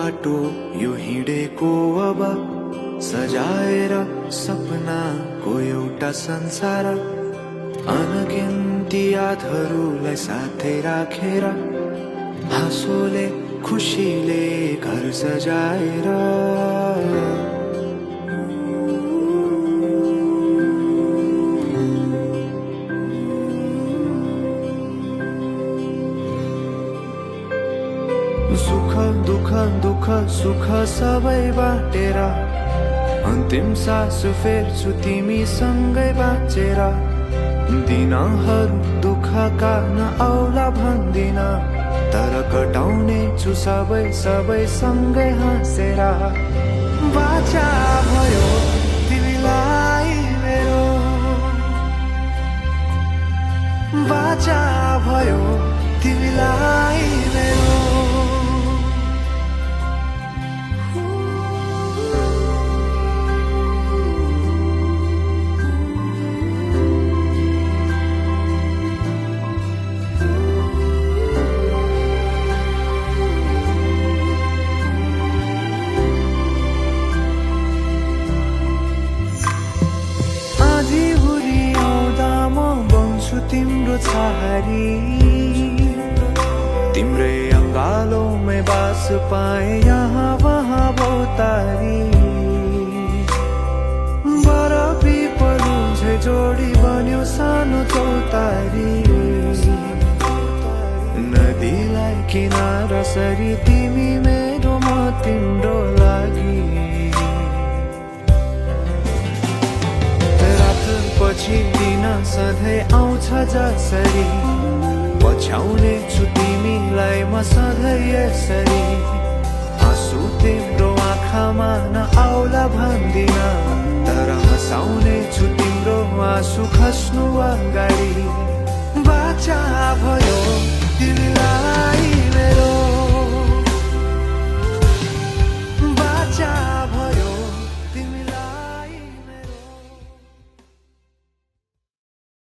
बाटो यो हिँडेको अब सजाएर सपनाको एउटा संसार अनगिन्ती यादहरूलाई साथै राखेर हाँसोले खुसीले घर सजाएर सुख दुख दुख सुख सबै बाटेर अन्तिम सास फेर्छु तिमीसँगै बाँचेर दिनहरू दुःखका नआउला भन्दिन तर कटाउने छु सबै सबै सँगै हाँसेर बाचा भयो तिमीलाई मेरो बाचा भयो तिमीलाई मेरो तिम्रो छहारी तिम्रै अङ्गालोमै बास पाए यहाँ वहाँ बहुतारी बरफी पलुझे जोडी बन्यो सानो चौतारी नदीलाई किनारा सरी तिमी मेरो म तिम्रो लागि पछि दिन सधैँ आउँछ जसरी पछ्याउने छु तिमीलाई म सधैँ यसरी आँसु तिम्रो आँखामा नआउला भन्दिन तर हँसाउने छु तिम्रो आँसु खस्नु अगाडि बाचा भयो